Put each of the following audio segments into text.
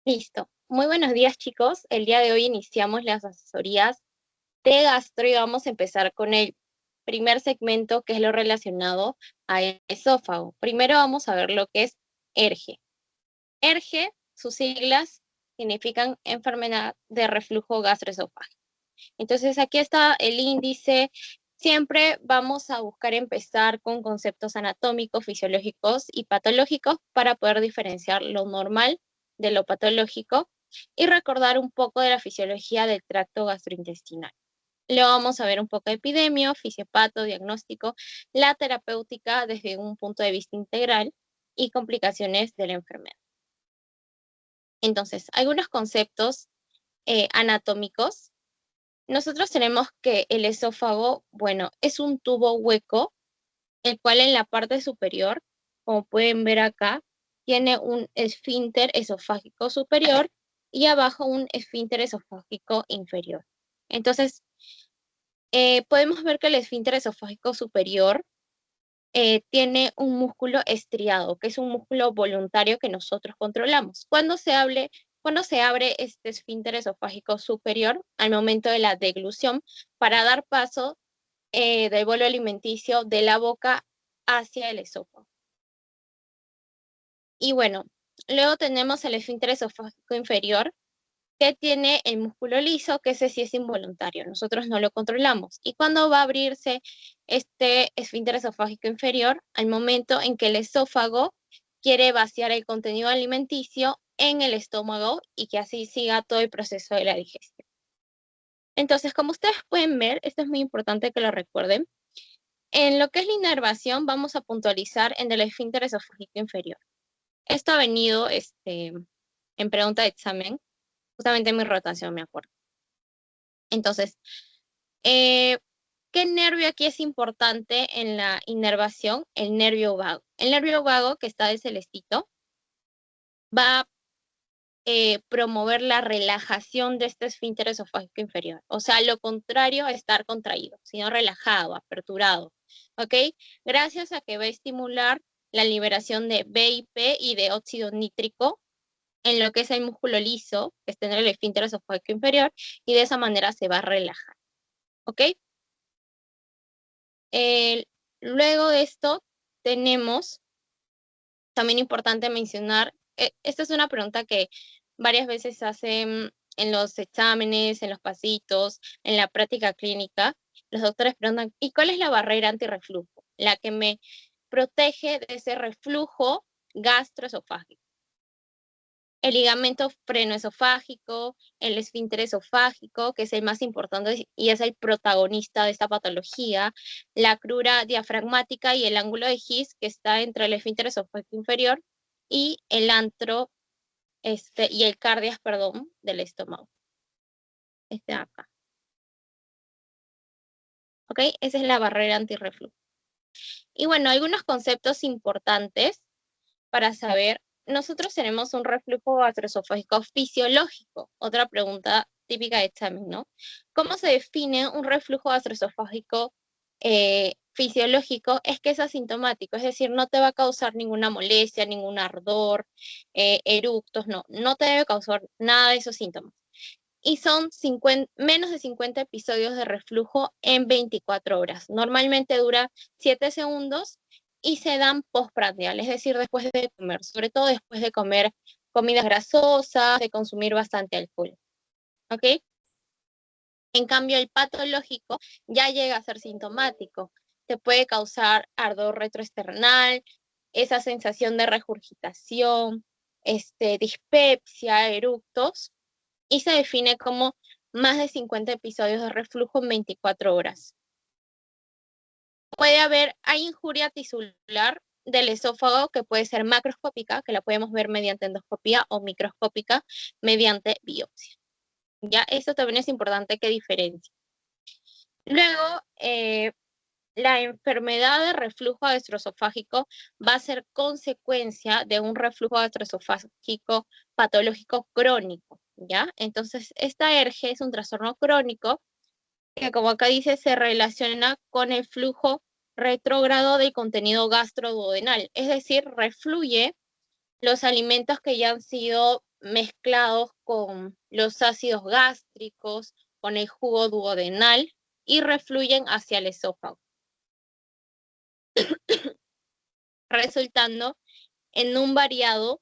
Listo. Muy buenos días, chicos. El día de hoy iniciamos las asesorías de gastro y vamos a empezar con el primer segmento, que es lo relacionado al esófago. Primero vamos a ver lo que es ERGE. ERGE, sus siglas significan enfermedad de reflujo gastroesofágico. Entonces, aquí está el índice. Siempre vamos a buscar empezar con conceptos anatómicos, fisiológicos y patológicos para poder diferenciar lo normal de lo patológico y recordar un poco de la fisiología del tracto gastrointestinal. Luego vamos a ver un poco de epidemio, fisiopato, diagnóstico, la terapéutica desde un punto de vista integral y complicaciones de la enfermedad. Entonces, algunos conceptos anatómicos. Nosotros tenemos que el esófago, bueno, es un tubo hueco, el cual en la parte superior, como pueden ver acá, tiene un esfínter esofágico superior y abajo un esfínter esofágico inferior. Entonces, podemos ver que el esfínter esofágico superior tiene un músculo estriado, que es un músculo voluntario que nosotros controlamos. Cuando se abre este esfínter esofágico superior al momento de la deglución para dar paso del bolo alimenticio de la boca hacia el esófago. Y bueno, luego tenemos el esfínter esofágico inferior, que tiene el músculo liso, que ese sí es involuntario, nosotros no lo controlamos. ¿Y cuándo va a abrirse este esfínter esofágico inferior? Al momento en que el esófago quiere vaciar el contenido alimenticio en el estómago y que así siga todo el proceso de la digestión. Entonces, como ustedes pueden ver, esto es muy importante que lo recuerden. En lo que es la inervación, vamos a puntualizar en el esfínter esofágico inferior. Esto ha venido en pregunta de examen, justamente en mi rotación, me acuerdo. Entonces, ¿qué nervio aquí es importante en la inervación? El nervio vago. El nervio vago, que está de celestito, va a promover la relajación de este esfínter esofágico inferior. O sea, lo contrario a estar contraído, sino relajado, aperturado. ¿Ok? Gracias a que va a estimular la liberación de BIP y de óxido nítrico en lo que es el músculo liso, que está en el esfínter esofágico inferior, y de esa manera se va a relajar. ¿Ok? Luego de esto, tenemos, también importante mencionar, esta es una pregunta que varias veces hacen en los exámenes, en los pasitos, en la práctica clínica. Los doctores preguntan, ¿y cuál es la barrera antirreflujo? La que me protege de ese reflujo gastroesofágico. El ligamento frenoesofágico, el esfínter esofágico, que es el más importante y es el protagonista de esta patología, la crura diafragmática y el ángulo de His, que está entre el esfínter esofágico inferior y el antro y el cardias, perdón, del estómago. Este de acá. ¿Ok? Esa es la barrera antirreflujo. Y bueno, algunos conceptos importantes para saber, nosotros tenemos un reflujo gastroesofágico fisiológico. Otra pregunta típica de examen, ¿no? ¿Cómo se define un reflujo gastroesofágico fisiológico? Es que es asintomático, es decir, no te va a causar ninguna molestia, ningún ardor, eructos, no te debe causar nada de esos síntomas. Y son menos de 50 episodios de reflujo en 24 horas. Normalmente dura 7 segundos y se dan postprandial, es decir, después de comer, sobre todo después de comer comidas grasosas, de consumir bastante alcohol. ¿Ok? En cambio, el patológico ya llega a ser sintomático. Te puede causar ardor retroesternal, esa sensación de regurgitación, dispepsia, eructos, y se define como más de 50 episodios de reflujo en 24 horas. Hay injuria tisular del esófago que puede ser macroscópica, que la podemos ver mediante endoscopía, o microscópica mediante biopsia. Ya, eso también es importante que diferencie. Luego, la enfermedad de reflujo gastroesofágico va a ser consecuencia de un reflujo gastroesofágico patológico crónico, ¿ya? Entonces, esta ERGE es un trastorno crónico que, como acá dice, se relaciona con el flujo retrógrado del contenido gastroduodenal, es decir, refluye los alimentos que ya han sido mezclados con los ácidos gástricos, con el jugo duodenal y refluyen hacia el esófago, resultando en un variado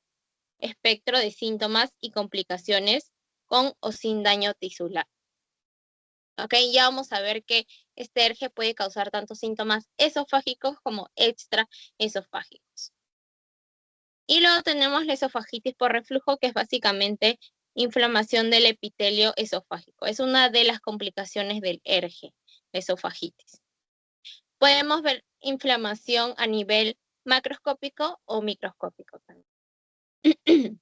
espectro de síntomas y complicaciones con o sin daño tisular. Ok, ya vamos a ver que este ERGE puede causar tanto síntomas esofágicos como extraesofágicos. Y luego tenemos la esofagitis por reflujo, que es básicamente inflamación del epitelio esofágico. Es una de las complicaciones del ERGE, la esofagitis. Podemos ver inflamación a nivel macroscópico o microscópico también.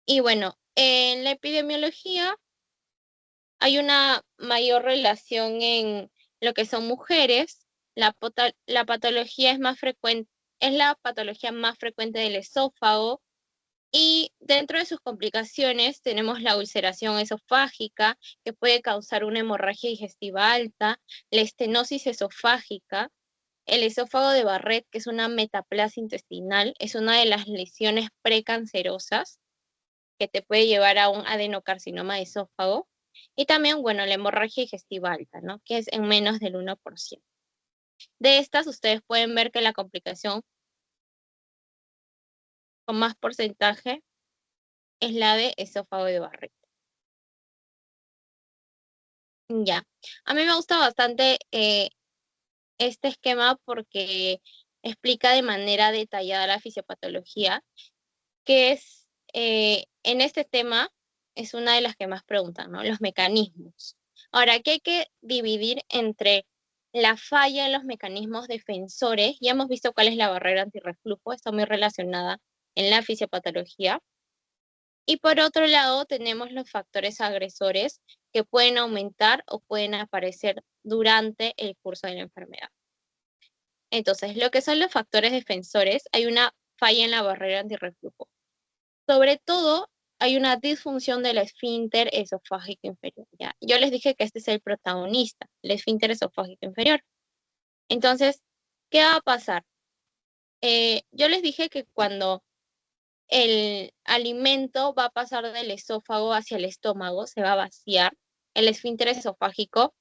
Y bueno, en la epidemiología hay una mayor relación en lo que son mujeres. La patología es más frecuente, es la patología más frecuente del esófago. Y dentro de sus complicaciones tenemos la ulceración esofágica, que puede causar una hemorragia digestiva alta, la estenosis esofágica, el esófago de Barrett, que es una metaplasia intestinal, es una de las lesiones precancerosas que te puede llevar a un adenocarcinoma de esófago. Y también, bueno, la hemorragia digestiva alta, ¿no? Que es en menos del 1%. De estas, ustedes pueden ver que la complicación con más porcentaje es la de esófago de Barrett. Ya, a mí me gusta bastante este esquema porque explica de manera detallada la fisiopatología, que es, en este tema, es una de las que más preguntan, ¿no? Los mecanismos. Ahora, aquí hay que dividir entre la falla en los mecanismos defensores. Ya hemos visto cuál es la barrera antirreflujo, está muy relacionada en la fisiopatología. Y por otro lado, tenemos los factores agresores que pueden aumentar o pueden aparecer durante el curso de la enfermedad. Entonces, lo que son los factores defensores, hay una falla en la barrera antirreflujo. Sobre todo, hay una disfunción del esfínter esofágico inferior. ¿Ya? Yo les dije que este es el protagonista, el esfínter esofágico inferior. Entonces, ¿qué va a pasar? Yo les dije que cuando el alimento va a pasar del esófago hacia el estómago, se va a vaciar, el esfínter esofágico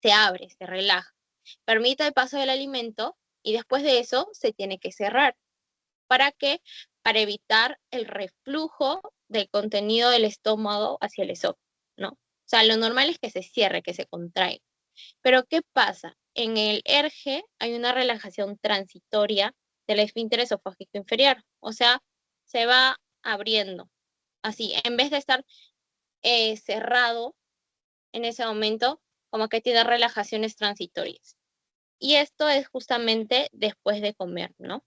se abre, se relaja, permite el paso del alimento y después de eso se tiene que cerrar. ¿Para qué? Para evitar el reflujo del contenido del estómago hacia el esófago, ¿no? O sea, lo normal es que se cierre, que se contraiga. Pero ¿qué pasa? En el ERGE hay una relajación transitoria del esfínter esofágico inferior, o sea, se va abriendo. Así, en vez de estar cerrado en ese momento, como que tiene relajaciones transitorias. Y esto es justamente después de comer, ¿no?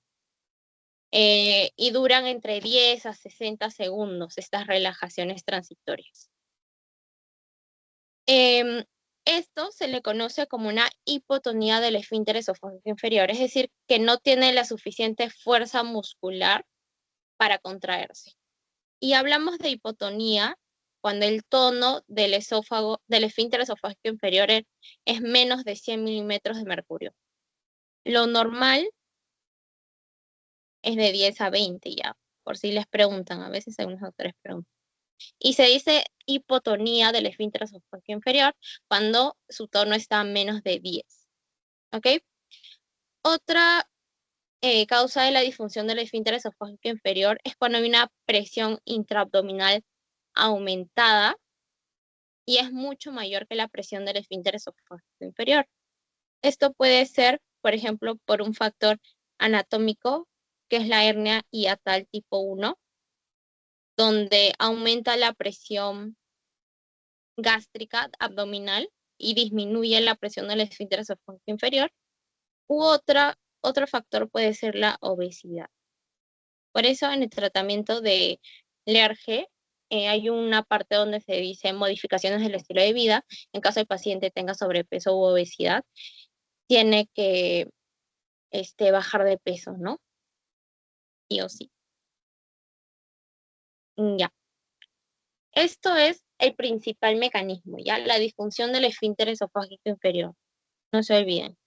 Y duran entre 10 a 60 segundos estas relajaciones transitorias. Esto se le conoce como una hipotonía del esfínter esofágico inferior, es decir, que no tiene la suficiente fuerza muscular para contraerse. Y hablamos de hipotonía cuando el tono del esófago, del esfínter esofágico inferior es menos de 100 milímetros de mercurio. Lo normal es de 10 a 20 ya, por si les preguntan, a veces algunos autores preguntan. Y se dice hipotonía del esfínter esofágico inferior cuando su tono está a menos de 10. ¿Ok? Otra causa de la disfunción del esfínter esofágico inferior es cuando hay una presión intraabdominal aumentada y es mucho mayor que la presión del esfínter esofágico inferior. Esto puede ser, por ejemplo, por un factor anatómico, que es la hernia hiatal tipo 1, donde aumenta la presión gástrica abdominal y disminuye la presión del esfínter esofágico inferior. U otro factor puede ser la obesidad. Por eso en el tratamiento de LERG hay una parte donde se dice modificaciones del estilo de vida. En caso el paciente tenga sobrepeso u obesidad, tiene que bajar de peso, ¿no? Sí o sí. Ya. Esto es el principal mecanismo, ¿ya? La disfunción del esfínter esofágico inferior. No se olviden.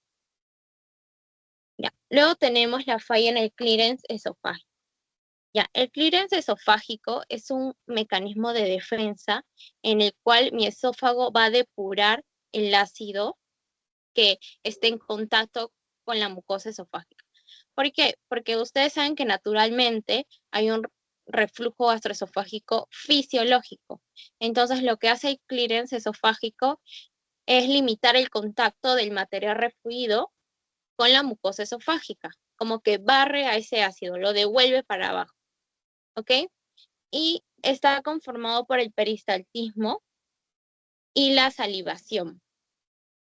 Ya. Luego tenemos la falla en el clearance esofágico. Ya, el clearance esofágico es un mecanismo de defensa en el cual mi esófago va a depurar el ácido que esté en contacto con la mucosa esofágica. ¿Por qué? Porque ustedes saben que naturalmente hay un reflujo gastroesofágico fisiológico. Entonces, lo que hace el clearance esofágico es limitar el contacto del material refluido con la mucosa esofágica, como que barre a ese ácido, lo devuelve para abajo, ¿ok? Y está conformado por el peristaltismo y la salivación.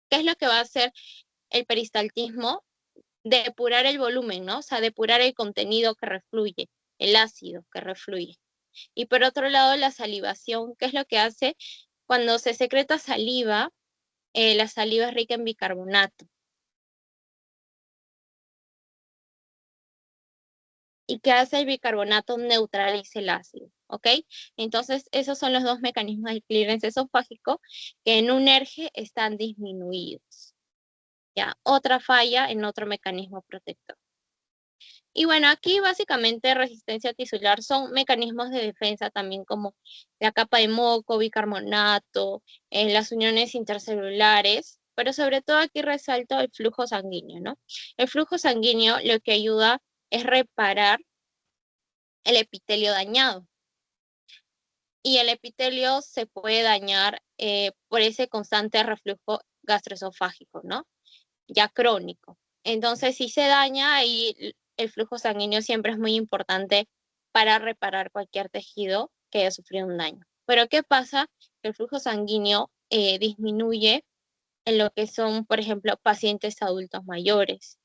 ¿Qué es lo que va a hacer el peristaltismo? Depurar el volumen, ¿no? O sea, depurar el contenido que refluye, el ácido que refluye. Y por otro lado, la salivación, ¿qué es lo que hace? Cuando se secreta saliva, la saliva es rica en bicarbonato. ¿Y qué hace el bicarbonato? Neutraliza el ácido, ¿ok? Entonces, esos son los dos mecanismos del clearance esofágico que en un ERGE están disminuidos. ¿Ya? Otra falla en otro mecanismo protector. Y bueno, aquí básicamente resistencia tisular son mecanismos de defensa también como la capa de moco, bicarbonato, las uniones intercelulares, pero sobre todo aquí resalto el flujo sanguíneo, ¿no? El flujo sanguíneo lo que ayuda es reparar el epitelio dañado. Y el epitelio se puede dañar por ese constante reflujo gastroesofágico, ¿no? Ya crónico. Entonces, si se daña, ahí el flujo sanguíneo siempre es muy importante para reparar cualquier tejido que haya sufrido un daño. Pero ¿qué pasa? Que el flujo sanguíneo disminuye en lo que son, por ejemplo, pacientes adultos mayores.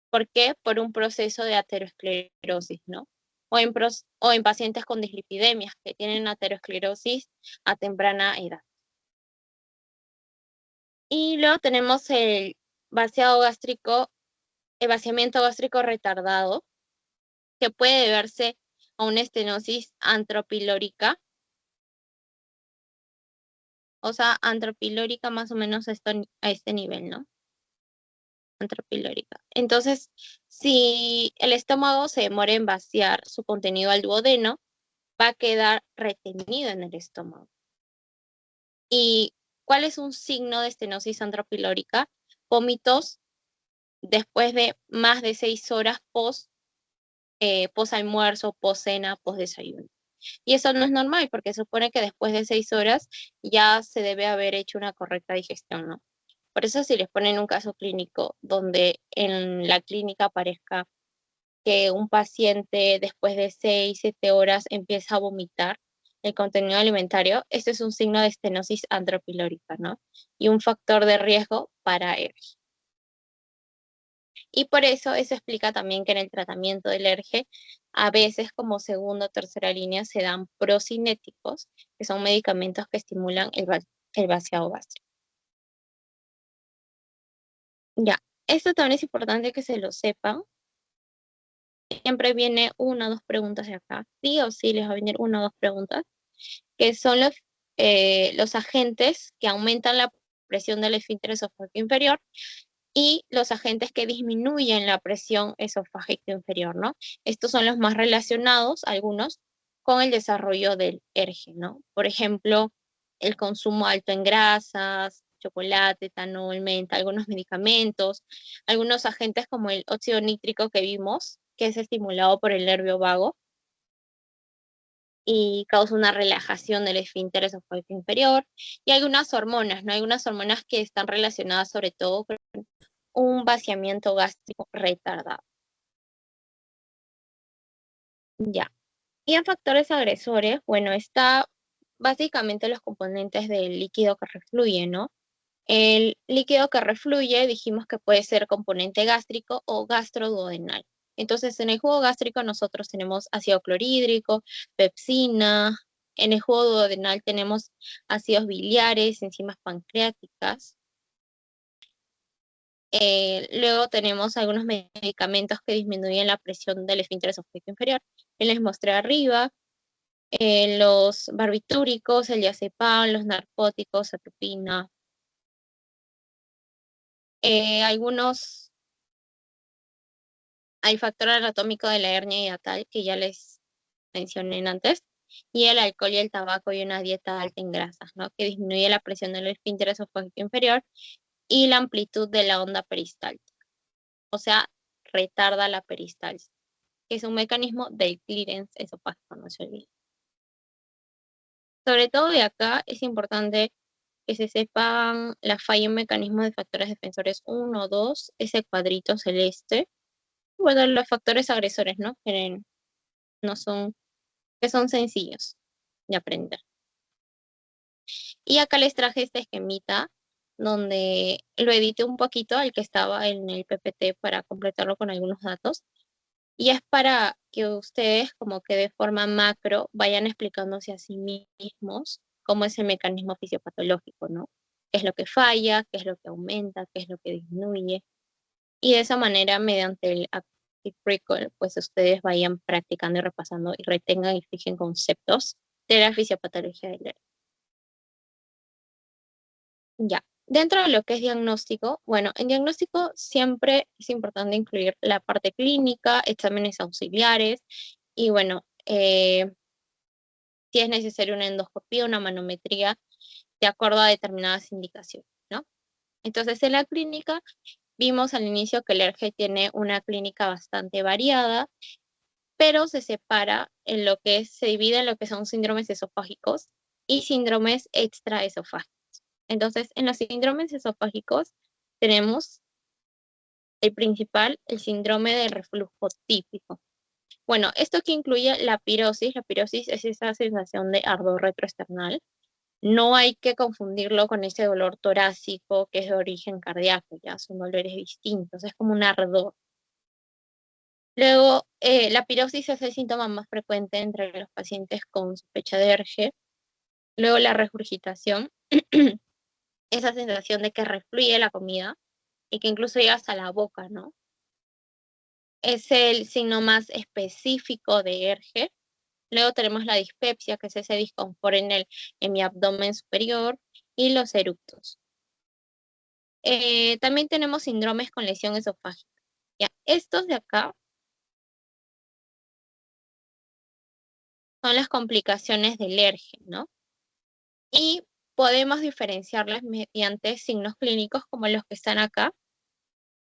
¿Por qué? Por un proceso de aterosclerosis, ¿no? O en pacientes con dislipidemias que tienen aterosclerosis a temprana edad. Y luego tenemos el vaciado gástrico, el vaciamiento gástrico retardado, que puede deberse a una estenosis antropilórica, o sea, antropilórica más o menos a este nivel, ¿no? Antropilórica. Entonces, si el estómago se demora en vaciar su contenido al duodeno, va a quedar retenido en el estómago. ¿Y cuál es un signo de estenosis antropilórica? Vómitos después de más de 6 horas post almuerzo, post cena, post desayuno. Y eso no es normal porque se supone que después de 6 horas ya se debe haber hecho una correcta digestión, ¿no? Por eso si les ponen un caso clínico donde en la clínica aparezca que un paciente después de 6, 7 horas empieza a vomitar el contenido alimentario, este es un signo de estenosis antropilórica, ¿no? Y un factor de riesgo para ERGE. Y por eso explica también que en el tratamiento del ERGE, a veces como segunda o tercera línea se dan procinéticos, que son medicamentos que estimulan el vaciado gástrico. Ya, esto también es importante que se lo sepan. Siempre viene una o dos preguntas de acá. Sí o sí les va a venir una o dos preguntas, que son los agentes que aumentan la presión del esfínter esofágico inferior y los agentes que disminuyen la presión esofágica inferior, ¿no? Estos son los más relacionados, algunos, con el desarrollo del ERGE, ¿no? Por ejemplo, el consumo alto en grasas, chocolate, etanol, menta, algunos medicamentos, algunos agentes como el óxido nítrico que vimos, que es estimulado por el nervio vago y causa una relajación del esfínter esofágico inferior, y algunas hormonas, ¿no? Algunas hormonas que están relacionadas sobre todo con un vaciamiento gástrico retardado. Ya. Y en factores agresores, bueno, está básicamente los componentes del líquido que refluye, ¿no? El líquido que refluye, dijimos que puede ser componente gástrico o gastroduodenal. Entonces, en el jugo gástrico nosotros tenemos ácido clorhídrico, pepsina. En el jugo duodenal tenemos ácidos biliares, enzimas pancreáticas. Luego tenemos algunos medicamentos que disminuyen la presión del esfínter esofágico inferior. Les mostré arriba. Los barbitúricos, el diazepam, los narcóticos, atropina. Algunos Hay factor anatómico de la hernia hiatal, que ya les mencioné antes, y el alcohol y el tabaco y una dieta alta en grasas, ¿no? Que disminuye la presión del esfínter esofágico inferior y la amplitud de la onda peristáltica. O sea, retarda la peristalsis, que es un mecanismo del clearance esofágico, no se olvide. Sobre todo de acá es importante que se sepan la falla en mecanismos de factores defensores 1, 2, ese cuadrito celeste. Bueno, los factores agresores, ¿no? Que no son, que son sencillos de aprender. Y acá les traje este esquemita donde lo edité un poquito al que estaba en el PPT para completarlo con algunos datos. Y es para que ustedes como que de forma macro vayan explicándose a sí mismos cómo es el mecanismo fisiopatológico, ¿no? ¿Qué es lo que falla? ¿Qué es lo que aumenta? ¿Qué es lo que disminuye? Y de esa manera, mediante el Active Recall, pues ustedes vayan practicando y repasando y retengan y fijen conceptos de la fisiopatología del hernia. Ya. Dentro de lo que es diagnóstico, bueno, en diagnóstico siempre es importante incluir la parte clínica, exámenes auxiliares y bueno, si es necesario una endoscopía, una manometría, de acuerdo a determinadas indicaciones, ¿no? Entonces, en la clínica vimos al inicio que el ERGE tiene una clínica bastante variada, pero se separa en lo que es, se divide en lo que son síndromes esofágicos y síndromes extraesofágicos. Entonces, en los síndromes esofágicos tenemos el principal, el síndrome de reflujo típico. Bueno, esto que incluye la pirosis es esa sensación de ardor retroesternal. No hay que confundirlo con ese dolor torácico que es de origen cardíaco, ya son dolores distintos, es como un ardor. Luego, la pirosis es el síntoma más frecuente entre los pacientes con sospecha de ERGE. Luego, la regurgitación, esa sensación de que refluye la comida y que incluso llega hasta la boca, ¿no? Es el signo más específico de ERGE. Luego tenemos la dispepsia, que es ese disconfort en mi abdomen superior, y los eructos. También tenemos síndromes con lesión esofágica. Ya, estos de acá son las complicaciones del ERGE, ¿no? Y podemos diferenciarlas mediante signos clínicos como los que están acá,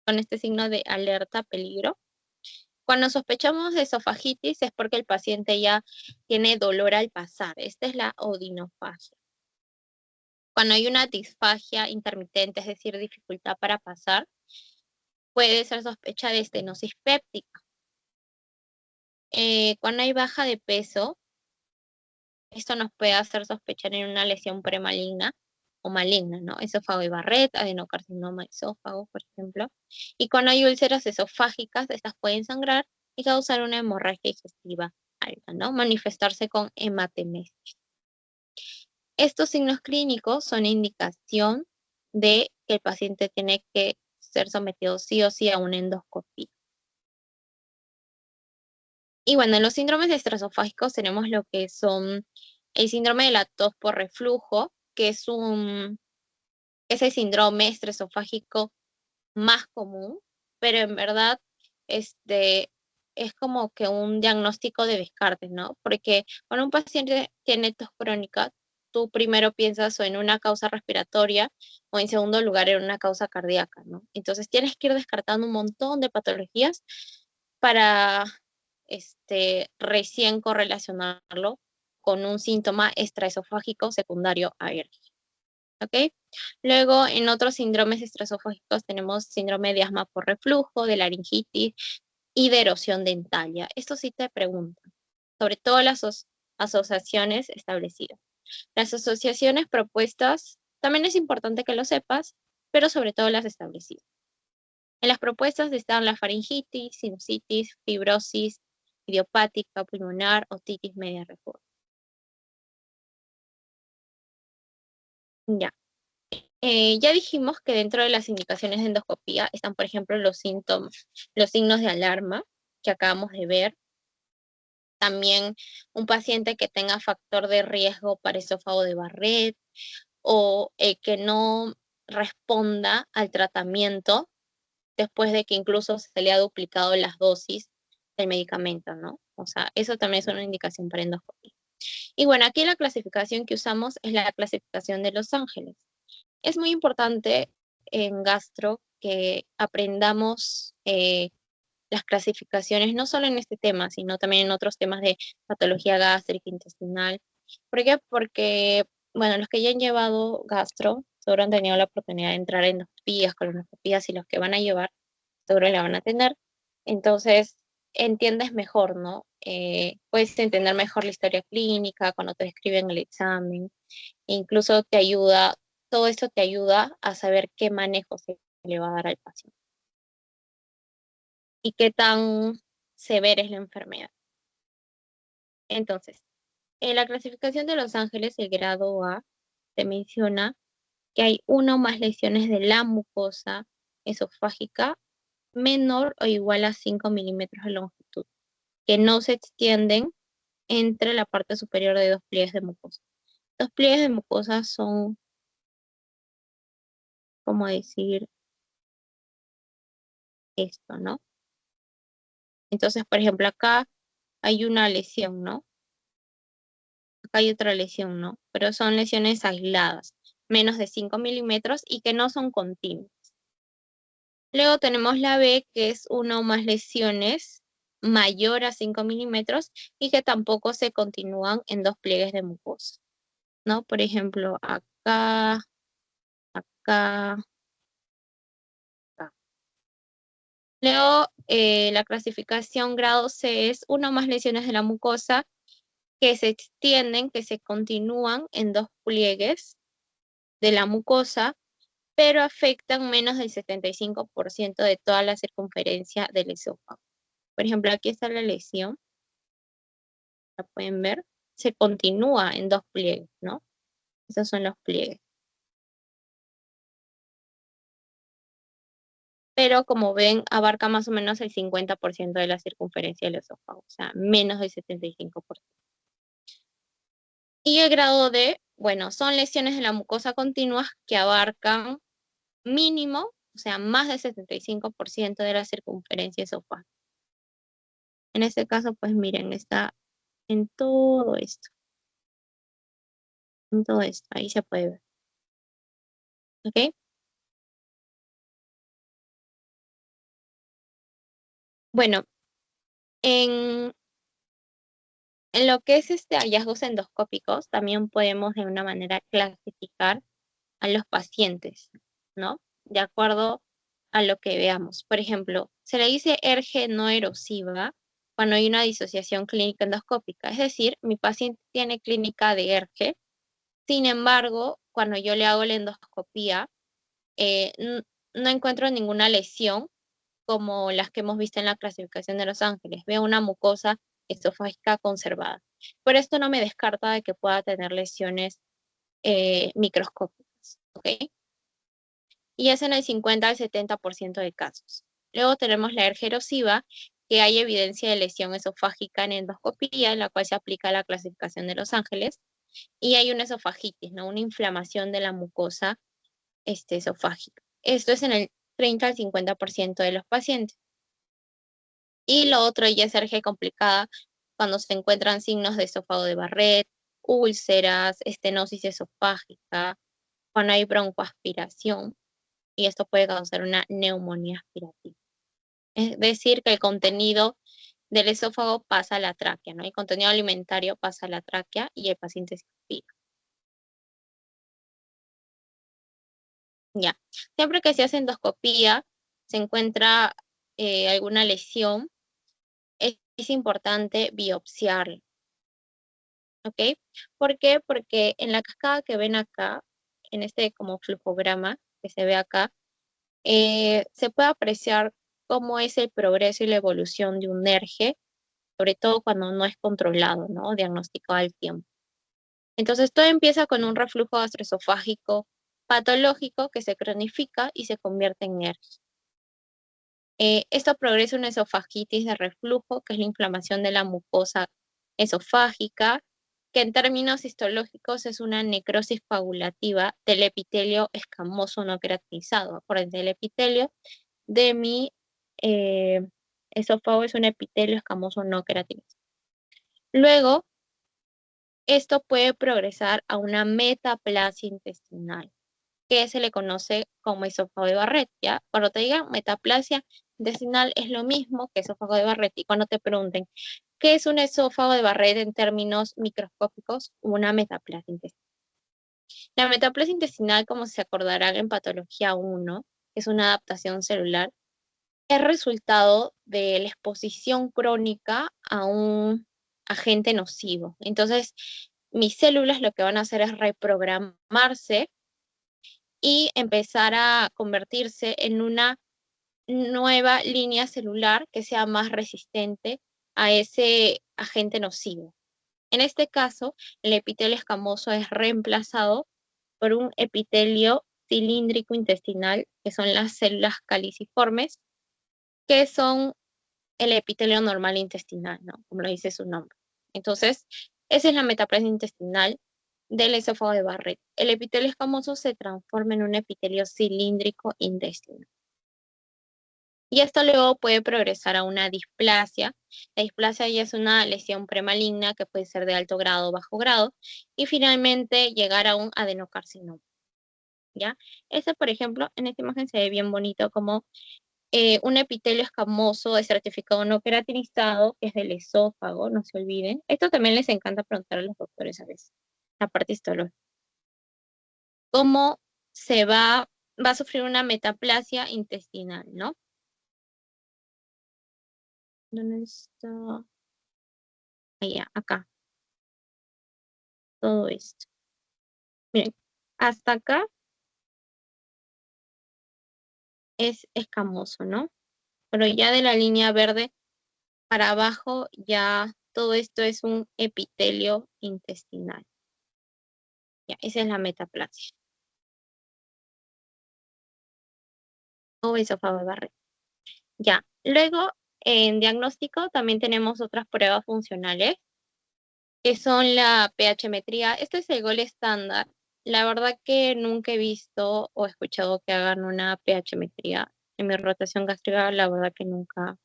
con este signo de alerta, peligro. Cuando sospechamos de esofagitis es porque el paciente ya tiene dolor al pasar. Esta es la odinofagia. Cuando hay una disfagia intermitente, es decir, dificultad para pasar, puede ser sospecha de estenosis péptica. Cuando hay baja de peso, esto nos puede hacer sospechar en una lesión premaligna o maligna, ¿no? Esófago y Barrett, adenocarcinoma esófago, por ejemplo. Y cuando hay úlceras esofágicas, estas pueden sangrar y causar una hemorragia digestiva alta, ¿no? Manifestarse con hematemesis. Estos signos clínicos son indicación de que el paciente tiene que ser sometido sí o sí a una endoscopia. Y bueno, en los síndromes extraesofágicos tenemos lo que son el síndrome de la tos por reflujo, que es el síndrome extraesofágico más común, pero en verdad este, es como que un diagnóstico de descarte, ¿no? Porque cuando un paciente tiene tos crónica, tú primero piensas o en una causa respiratoria o en segundo lugar en una causa cardíaca, ¿no? Entonces tienes que ir descartando un montón de patologías para recién correlacionarlo con un síntoma extraesofágico secundario a ERGE. ¿Ok? Luego, en otros síndromes extraesofágicos tenemos síndrome de asma por reflujo, de laringitis y de erosión dentaria. Esto sí te preguntan, sobre todo las asociaciones establecidas. Las asociaciones propuestas, también es importante que lo sepas, pero sobre todo las establecidas. En las propuestas están la faringitis, sinusitis, fibrosis idiopática, pulmonar, otitis media reforma. Ya. Ya dijimos que dentro de las indicaciones de endoscopía están, por ejemplo, los síntomas, los signos de alarma que acabamos de ver. También un paciente que tenga factor de riesgo para esófago de Barrett o que no responda al tratamiento después de que incluso se le ha duplicado las dosis del medicamento, ¿no? O sea, eso también es una indicación para endoscopia. Y bueno, aquí la clasificación que usamos es la clasificación de Los Ángeles. Es muy importante en gastro que aprendamos las clasificaciones, no solo en este tema, sino también en otros temas de patología gástrica, intestinal. ¿Por qué? Porque, bueno, los que ya han llevado gastro, seguro han tenido la oportunidad de entrar en endoscopías, colonoscopías, y los que van a llevar, seguro la van a tener. Entonces, entiendes mejor, ¿no? Puedes entender mejor la historia clínica cuando te escriben el examen. E incluso te ayuda, todo esto te ayuda a saber qué manejo se le va a dar al paciente y qué tan severa es la enfermedad. Entonces, en la clasificación de Los Ángeles, el grado A, se menciona que hay una o más lesiones de la mucosa esofágica menor o igual a 5 milímetros de longitud, que no se extienden entre la parte superior de dos pliegues de mucosa. Los pliegues de mucosa son, como decir, esto, ¿no? Entonces, por ejemplo, acá hay una lesión, ¿no? Acá hay otra lesión, ¿no? Pero son lesiones aisladas, menos de 5 milímetros y que no son continuas. Luego tenemos la B, que es una o más lesiones mayor a 5 milímetros y que tampoco se continúan en dos pliegues de mucosa, ¿no? Por ejemplo, acá, acá, acá. Luego, la clasificación grado C es una o más lesiones de la mucosa que se extienden, que se continúan en dos pliegues de la mucosa, pero afectan menos del 75% de toda la circunferencia del esófago. Por ejemplo, aquí está la lesión, la pueden ver, se continúa en dos pliegues, ¿no? Esos son los pliegues. Pero como ven, abarca más o menos el 50% de la circunferencia del esófago, o sea, menos del 75%. Y el grado D, bueno, son lesiones de la mucosa continuas que abarcan mínimo, o sea, más del 75% de la circunferencia esofágica. En este caso, pues miren, está en todo esto, ahí se puede ver, ¿ok? Bueno, en, en lo que es hallazgos endoscópicos, también podemos de una manera clasificar a los pacientes, ¿no? De acuerdo a lo que veamos. Por ejemplo, se le dice ERGE no erosiva cuando hay una disociación clínica endoscópica, es decir, mi paciente tiene clínica de ERGE, sin embargo, cuando yo le hago la endoscopía, no encuentro ninguna lesión como las que hemos visto en la clasificación de Los Ángeles. Veo una mucosa esofágica conservada. Pero esto no me descarta de que pueda tener lesiones microscópicas, ¿ok? Y es en el 50 al 70% de casos. Luego tenemos la ERG erosiva, que hay evidencia de lesión esofágica en endoscopía, en la cual se aplica la clasificación de Los Ángeles, y hay una esofagitis, ¿no? Una inflamación de la mucosa esofágica. Esto es en el 30 al 50% de los pacientes. Y lo otro ya es alergia complicada cuando se encuentran signos de esófago de Barrett, úlceras, estenosis esofágica, cuando hay broncoaspiración, y esto puede causar una neumonía aspirativa. Es decir, que el contenido del esófago pasa a la tráquea, ¿no? El contenido alimentario pasa a la tráquea y el paciente se aspira. Ya. Siempre que se hace endoscopía, se encuentra alguna lesión, es importante biopsiar, ¿ok? ¿Por qué? Porque en la cascada que ven acá, en este como flujograma que se ve acá, se puede apreciar cómo es el progreso y la evolución de un ERGE, sobre todo cuando no es controlado, ¿no? Diagnosticado al tiempo. Entonces, todo empieza con un reflujo gastroesofágico patológico que se cronifica y se convierte en ERGE. Esto progresa una esofagitis de reflujo, que es la inflamación de la mucosa esofágica, que en términos histológicos es una necrosis coagulativa del epitelio escamoso no queratinizado. Por ende, el epitelio de mi esófago es un epitelio escamoso no queratinizado. Luego, esto puede progresar a una metaplasia intestinal, que se le conoce como esófago de Barrett, ¿ya? Cuando te digan metaplasia intestinal es lo mismo que esófago de Barrett. Y cuando te pregunten, ¿qué es un esófago de Barrett en términos microscópicos? Una metaplasia intestinal. La metaplasia intestinal, como se acordarán en patología 1, que es una adaptación celular, es resultado de la exposición crónica a un agente nocivo. Entonces, mis células lo que van a hacer es reprogramarse y empezar a convertirse en una nueva línea celular que sea más resistente a ese agente nocivo. En este caso, el epitelio escamoso es reemplazado por un epitelio cilíndrico intestinal, que son las células caliciformes, que son el epitelio normal intestinal, ¿no? Como lo dice su nombre. Entonces, esa es la metaplasia intestinal del esófago de Barrett. El epitelio escamoso se transforma en un epitelio cilíndrico intestinal. Y esto luego puede progresar a una displasia. La displasia ya es una lesión premaligna que puede ser de alto grado o bajo grado. Y finalmente llegar a un adenocarcinoma. ¿Ya? Este, por ejemplo, en esta imagen se ve bien bonito como un epitelio escamoso de certificado no queratinizado, que es del esófago, no se olviden. Esto también les encanta preguntar a los doctores a veces, la parte histológica. ¿Cómo va a sufrir una metaplasia intestinal, ¿no? ¿Dónde está? Allá, acá, todo esto. Miren, hasta acá es escamoso, ¿no? Pero ya de la línea verde para abajo, ya todo esto es un epitelio intestinal. Ya, esa es la metaplasia. O esófago de Barrett. Ya, luego en diagnóstico también tenemos otras pruebas funcionales, que son la pH-metría. Este es el gol estándar. La verdad que nunca he visto o escuchado que hagan una pH-metría. En mi rotación gástrica, la verdad que nunca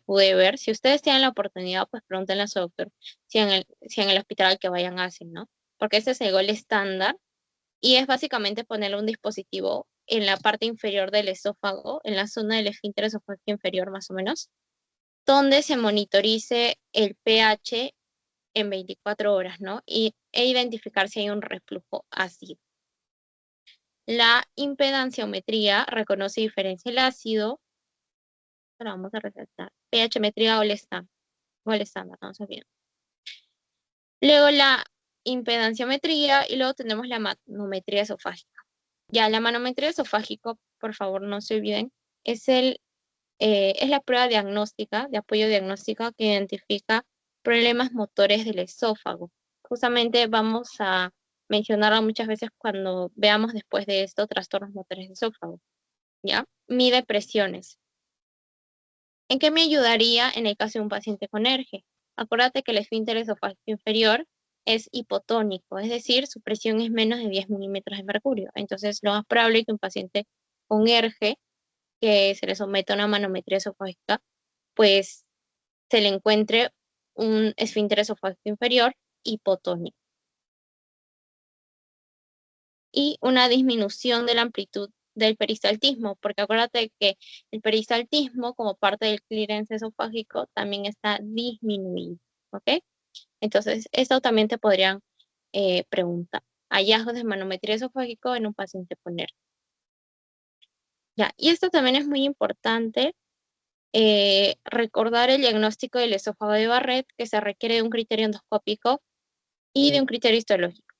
pude ver. Si ustedes tienen la oportunidad, pues pregúntenle a su doctor si en el hospital al que vayan hacen, ¿no? Porque ese es el gol estándar y es básicamente ponerle un dispositivo en la parte inferior del esófago, en la zona del esfínter esofágico inferior más o menos, donde se monitorice el pH en 24 horas, ¿no? E identificar si hay un reflujo ácido. La impedanciometría reconoce y diferencia el ácido. Ahora vamos a resaltar. pH-metría gol estándar, no se olviden. Luego la impedanciometría y luego tenemos la manometría esofágica. Ya, la manometría esofágica, por favor, no se olviden, es la prueba diagnóstica, de apoyo diagnóstico que identifica problemas motores del esófago. Justamente vamos a mencionarla muchas veces cuando veamos después de esto trastornos motores del esófago. ¿Ya? Mide presiones. ¿En qué me ayudaría en el caso de un paciente con ERGE? Acuérdate que el esfínter esofágico inferior es hipotónico, es decir, su presión es menos de 10 milímetros de mercurio. Entonces, lo más probable es que un paciente con ERGE, que se le someta a una manometría esofágica, pues se le encuentre un esfínter esofágico inferior hipotónico y una disminución de la amplitud del peristaltismo, porque acuérdate que el peristaltismo, como parte del clearance esofágico, también está disminuido, ¿ok? Entonces, esto también te podrían preguntar. Hallazgos de manometría esofágico en un paciente con ERGE. Ya, y esto también es muy importante, recordar el diagnóstico del esófago de Barrett, que se requiere de un criterio endoscópico y de un criterio histológico.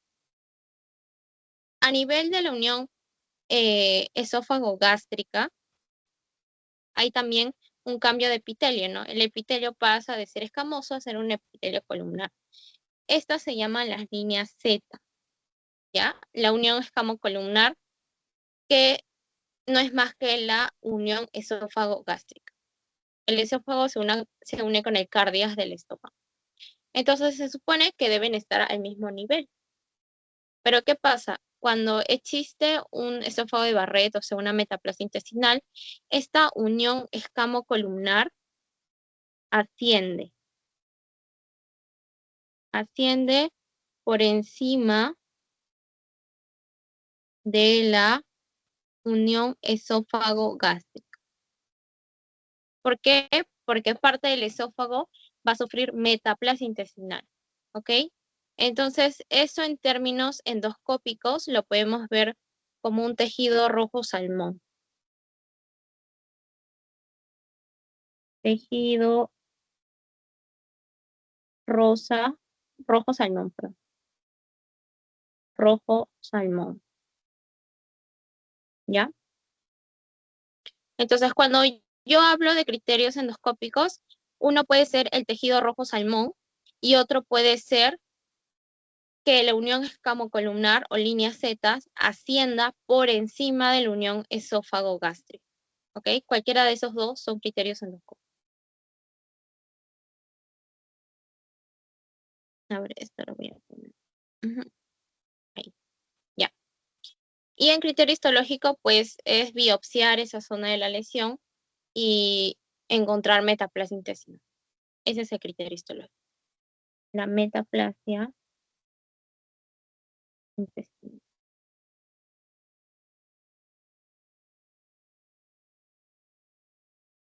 A nivel de la unión esófago-gástrica, hay también un cambio de epitelio, ¿no? El epitelio pasa de ser escamoso a ser un epitelio columnar. Estas se llaman las líneas Z, ¿ya? La unión escamo-columnar, que no es más que la unión esófago-gástrica. El esófago se une con el cardias del estómago. Entonces se supone que deben estar al mismo nivel. Pero ¿qué pasa? cuando existe un esófago de Barrett, o sea, una metaplasia intestinal, esta unión escamocolumnar asciende. Asciende por encima de la unión esófago-gástrica. ¿Por qué? Porque parte del esófago va a sufrir metaplasia intestinal, ¿ok? Entonces, eso en términos endoscópicos lo podemos ver como un tejido rojo salmón. Tejido rojo salmón, perdón. Rojo salmón, ¿ya? Entonces, cuando yo hablo de criterios endoscópicos, uno puede ser el tejido rojo salmón y otro puede ser que la unión escamocolumnar o línea Z ascienda por encima de la unión esófago-gástrico. ¿Ok? Cualquiera de esos dos son criterios endoscópicos. A ver, esto lo voy a poner. Ujú, ahí, ya. Y en criterio histológico, pues es biopsiar esa zona de la lesión y encontrar metaplasia intestinal. Ese es el criterio histológico. La metaplasia intestinal.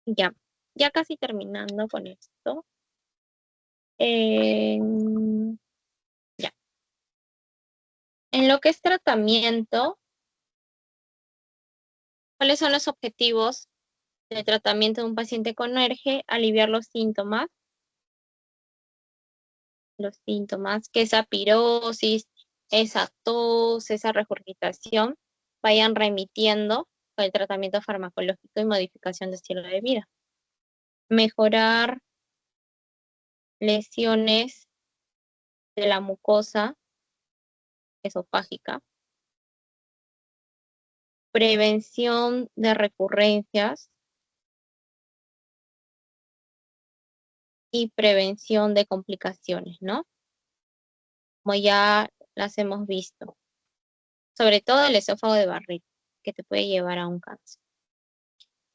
Ya, ya casi terminando con esto. Ya. En lo que es tratamiento, ¿cuáles son los objetivos del tratamiento de un paciente con alergia? Aliviar los síntomas, que esa pirosis, esa tos, esa regurgitación vayan remitiendo con el tratamiento farmacológico y modificación de estilo de vida. Mejorar lesiones de la mucosa esofágica, prevención de recurrencias y prevención de complicaciones, ¿no? Como ya las hemos visto, sobre todo el esófago de Barrett, que te puede llevar a un cáncer.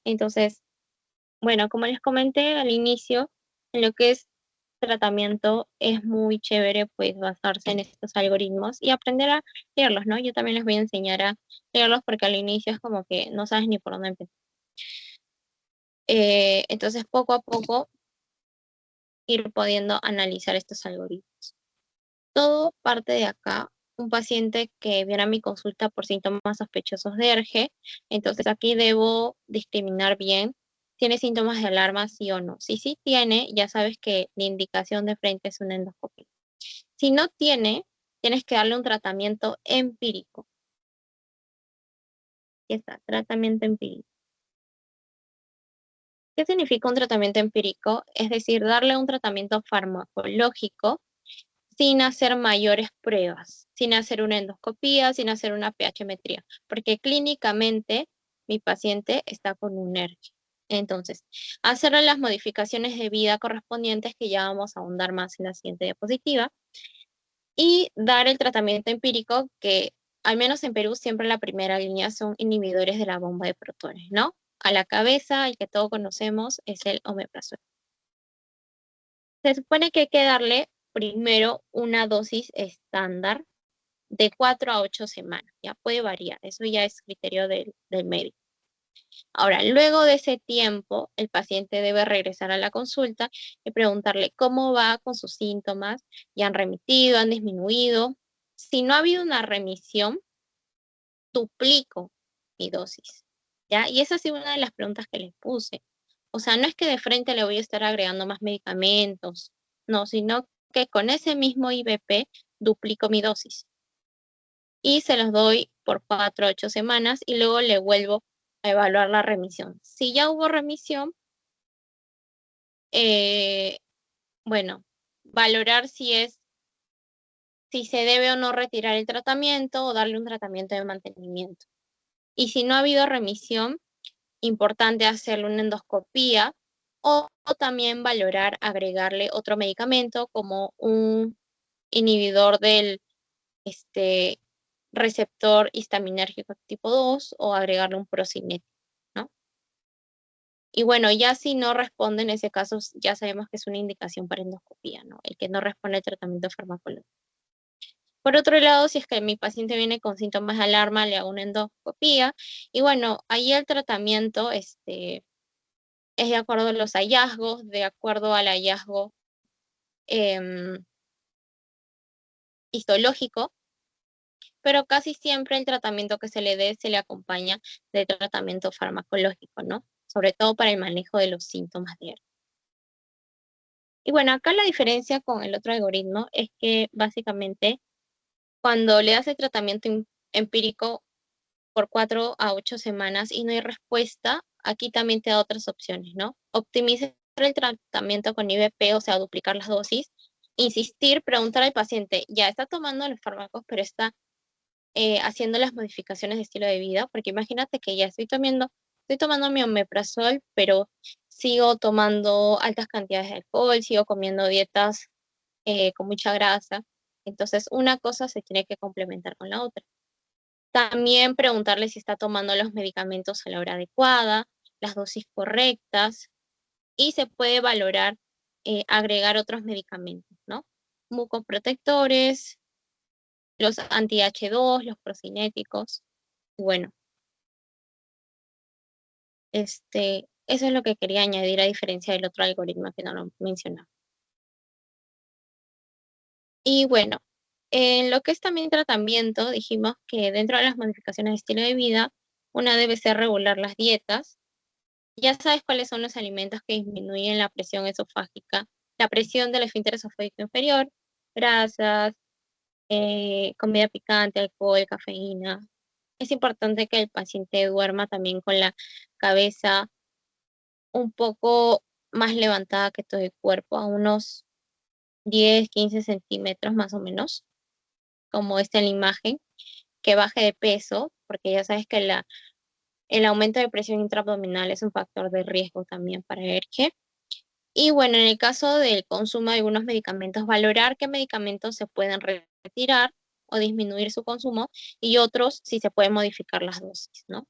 Entonces, bueno, como les comenté al inicio, en lo que es tratamiento es muy chévere pues basarse en estos algoritmos y aprender a leerlos, ¿no? Yo también les voy a enseñar a leerlos porque al inicio es como que no sabes ni por dónde empezar. Entonces, poco a poco ir pudiendo analizar estos algoritmos. Todo parte de acá. Un paciente que viene a mi consulta por síntomas sospechosos de ERGE, entonces aquí debo discriminar bien. ¿Tiene síntomas de alarma, sí o no? Si sí tiene, ya sabes que la indicación de frente es una endoscopia. Si no tiene, tienes que darle un tratamiento empírico. Aquí está, tratamiento empírico. ¿Qué significa un tratamiento empírico? Es decir, darle un tratamiento farmacológico sin hacer mayores pruebas, sin hacer una endoscopía, sin hacer una pHmetría, porque clínicamente mi paciente está con un ERGE. Entonces, hacerle las modificaciones de vida correspondientes que ya vamos a ahondar más en la siguiente diapositiva y dar el tratamiento empírico que, al menos en Perú, siempre la primera línea son inhibidores de la bomba de protones, ¿no? A la cabeza, el que todos conocemos, es el omeprazol. Se supone que hay que darle primero una dosis estándar de 4 a 8 semanas. Ya puede variar, eso ya es criterio del médico. Ahora, luego de ese tiempo, el paciente debe regresar a la consulta y preguntarle cómo va con sus síntomas, ya han remitido, han disminuido. Si no ha habido una remisión, duplico mi dosis. ¿Ya? Y esa ha sido una de las preguntas que les puse. O sea, no es que de frente le voy a estar agregando más medicamentos, no, sino que con ese mismo IBP duplico mi dosis y se los doy por 4 a 8 semanas y luego le vuelvo a evaluar la remisión. Si ya hubo remisión, eh, bueno, valorar si se debe o no retirar el tratamiento o darle un tratamiento de mantenimiento. Y si no ha habido remisión, importante hacerle una endoscopía o también valorar agregarle otro medicamento como un inhibidor este, receptor histaminérgico tipo 2 o agregarle un procinético, ¿no? Y bueno, ya si no responde, en ese caso ya sabemos que es una indicación para endoscopía, ¿no? El que no responde al tratamiento farmacológico. Por otro lado, si es que mi paciente viene con síntomas de alarma, le hago una endoscopía. Y bueno, ahí el tratamiento es de acuerdo a los hallazgos, de acuerdo al hallazgo em, histológico, pero casi siempre el tratamiento que se le dé se le acompaña de tratamiento farmacológico, ¿no? Sobre todo para el manejo de los síntomas diarios. Y bueno, acá la diferencia con el otro algoritmo es que básicamente cuando le das el tratamiento empírico por 4 a 8 semanas y no hay respuesta, aquí también te da otras opciones, ¿no? Optimizar el tratamiento con IVP, o sea, duplicar las dosis, insistir, preguntar al paciente, ya está tomando los fármacos, pero está haciendo las modificaciones de estilo de vida, porque imagínate que ya estoy tomando mi omeprazol, pero sigo tomando altas cantidades de alcohol, sigo comiendo dietas con mucha grasa. Entonces, una cosa se tiene que complementar con la otra. También preguntarle si está tomando los medicamentos a la hora adecuada, las dosis correctas, y se puede valorar agregar otros medicamentos, ¿no? Mucoprotectores, los anti-H2, los procinéticos. Bueno, eso es lo que quería añadir a diferencia del otro algoritmo que no lo mencionaba. Y bueno, en lo que es también tratamiento, dijimos que dentro de las modificaciones de estilo de vida, una debe ser regular las dietas. Ya sabes cuáles son los alimentos que disminuyen la presión esofágica, la presión del esfínter esofágico inferior, grasas, comida picante, alcohol, cafeína. Es importante que el paciente duerma también con la cabeza un poco más levantada que todo el cuerpo, a unos 10, 15 centímetros más o menos, como está en la imagen, que baje de peso, porque ya sabes que el aumento de presión intraabdominal es un factor de riesgo también para ERGE. Y bueno, en el caso del consumo de algunos medicamentos, valorar qué medicamentos se pueden retirar o disminuir su consumo y otros si se pueden modificar las dosis, ¿no?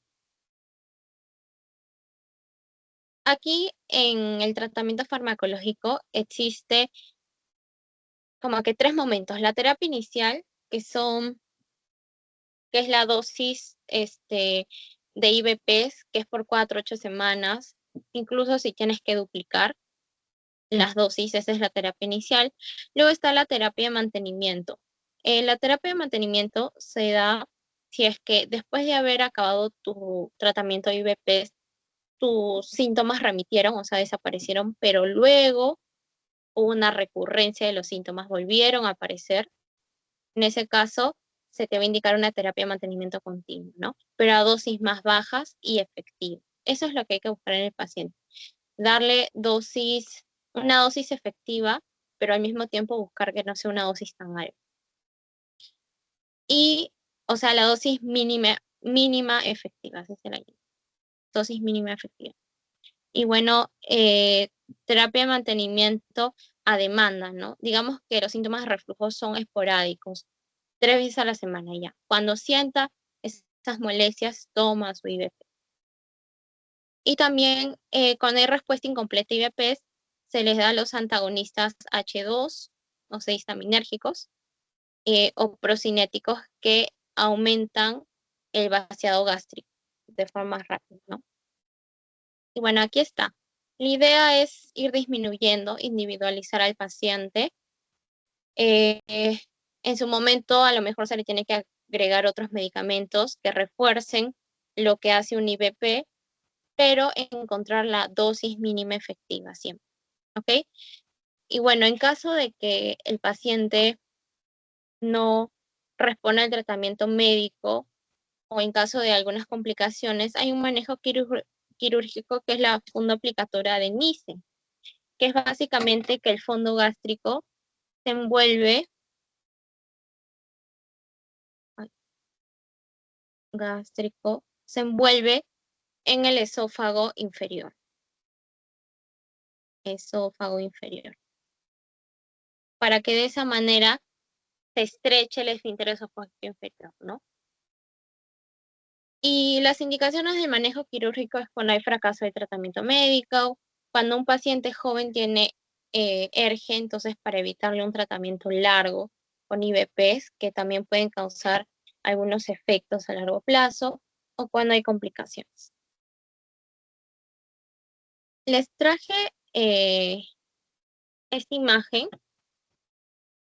Aquí en el tratamiento farmacológico existe como que tres momentos. La terapia inicial, que es la dosis de IVPs, que es por 4 a 8 semanas, incluso si tienes que duplicar las dosis, esa es la terapia inicial. Luego está la terapia de mantenimiento. La terapia de mantenimiento se da si es que después de haber acabado tu tratamiento de IVPs, tus síntomas remitieron, o sea, desaparecieron, pero luego hubo una recurrencia de los síntomas, volvieron a aparecer. En ese caso, se te va a indicar una terapia de mantenimiento continuo, ¿no? Pero a dosis más bajas y efectivas. Eso es lo que hay que buscar en el paciente. Darle una dosis efectiva, pero al mismo tiempo buscar que no sea una dosis tan alta. Y, o sea, la dosis mínima efectiva, así se la llama. Dosis mínima efectiva. Y bueno, terapia de mantenimiento a demanda, ¿no? Digamos que los síntomas de reflujo son esporádicos, 3 veces a la semana ya. Cuando sienta esas molestias, toma su IVP. Y también cuando hay respuesta incompleta IVP, se les da los antagonistas H2, o sea, histaminérgicos, o procinéticos que aumentan el vaciado gástrico de forma rápida, ¿no? Y bueno, aquí está. La idea es ir disminuyendo, individualizar al paciente. En su momento, a lo mejor se le tiene que agregar otros medicamentos que refuercen lo que hace un IVP, pero encontrar la dosis mínima efectiva siempre. ¿Ok? Y bueno, en caso de que el paciente no responda al tratamiento médico o en caso de algunas complicaciones, hay un manejo quirúrgico que es la fundoaplicadora de Nissen, que es básicamente que el fondo gástrico se envuelve, ay, se envuelve en el esófago inferior, para que de esa manera se estreche el esfínter esofágico inferior, ¿no? Y las indicaciones de manejo quirúrgico es cuando hay fracaso de tratamiento médico, cuando un paciente joven tiene ERGE, entonces para evitarle un tratamiento largo con IVPs que también pueden causar algunos efectos a largo plazo o cuando hay complicaciones. Les traje esta imagen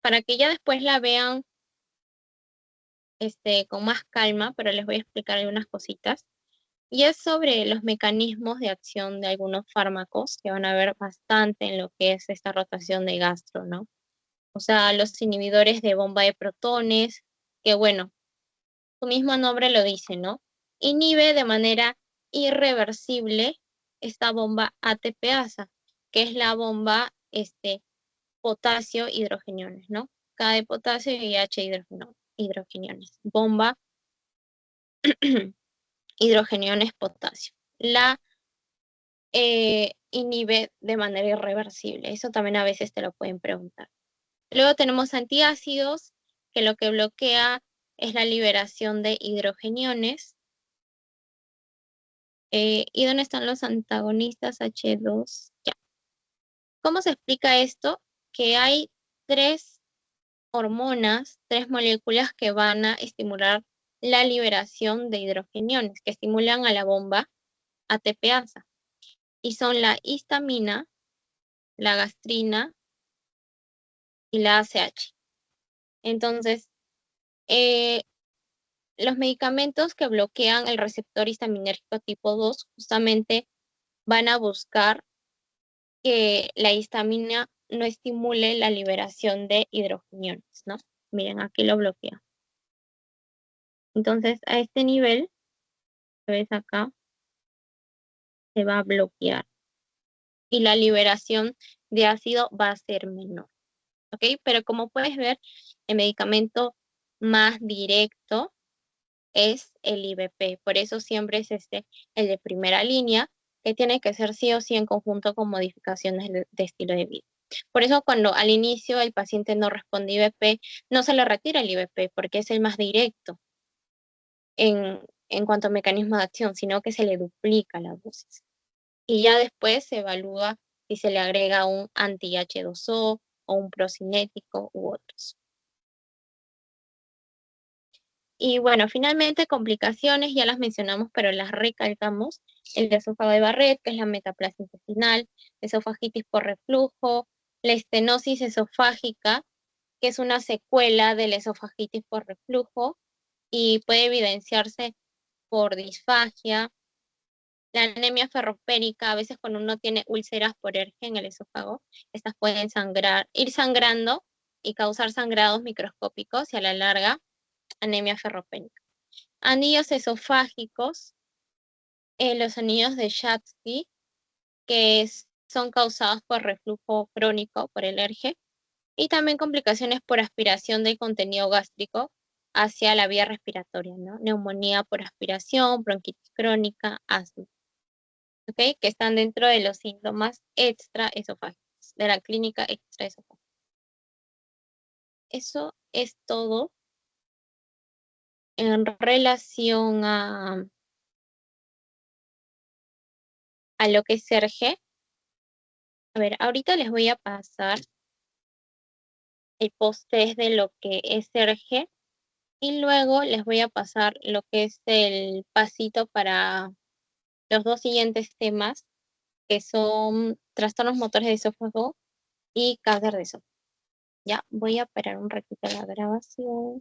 para que ya después la vean con más calma, pero les voy a explicar algunas cositas. Y es sobre los mecanismos de acción de algunos fármacos que van a ver bastante en lo que es esta rotación de gastro, ¿no? O sea, los inhibidores de bomba de protones, que bueno, su mismo nombre lo dice, ¿no? Inhibe de manera irreversible esta bomba ATPasa, que es la bomba potasio hidrogeniones, ¿no? K de potasio y H hidrogeniones. Bomba hidrogeniones potasio. La inhibe de manera irreversible. Eso también a veces te lo pueden preguntar. Luego tenemos antiácidos, que lo que bloquea es la liberación de hidrogeniones. ¿Y dónde están los antagonistas H2? Ya. ¿Cómo se explica esto? Que hay tres hormonas, tres moléculas que van a estimular la liberación de hidrogeniones, que estimulan a la bomba ATPasa. Y son la histamina, la gastrina y la ACH. Entonces, eh, los medicamentos que bloquean el receptor histaminérgico tipo 2 justamente van a buscar que la histamina no estimule la liberación de hidrogeniones, ¿no? Miren, aquí lo bloquea. Entonces, a este nivel, que ves acá, se va a bloquear. Y la liberación de ácido va a ser menor, ¿ok? Pero como puedes ver, el medicamento más directo es el IVP. Por eso siempre es el de primera línea, que tiene que ser sí o sí en conjunto con modificaciones de estilo de vida. Por eso cuando al inicio el paciente no responde IVP, no se le retira el IVP porque es el más directo en cuanto a mecanismo de acción, sino que se le duplica la dosis. Y ya después se evalúa si se le agrega un anti-H2O o un procinético u otros. Y bueno, finalmente complicaciones, ya las mencionamos, pero las recalcamos. El esófago de Barrett, que es la metaplasia intestinal, esofagitis por reflujo, la estenosis esofágica, que es una secuela de la esofagitis por reflujo y puede evidenciarse por disfagia. La anemia ferropénica, a veces cuando uno tiene úlceras por ERGE en el esófago, estas pueden ir sangrando y causar sangrados microscópicos y a la larga anemia ferropénica. Anillos esofágicos, los anillos de Schatzky, que son causados por reflujo crónico, por el ERGE, y también complicaciones por aspiración del contenido gástrico hacia la vía respiratoria, ¿no? Neumonía por aspiración, bronquitis crónica, asma, ¿ok? Que están dentro de los síntomas extraesofágicos, de la clínica extraesofágica. Eso es todo en relación a lo que es ERGE. A ver, ahorita les voy a pasar el post-test de lo que es ERGE y luego les voy a pasar lo que es el pasito para los dos siguientes temas, que son trastornos motores de esófago y cáncer de esófago. Ya, voy a parar un ratito la grabación.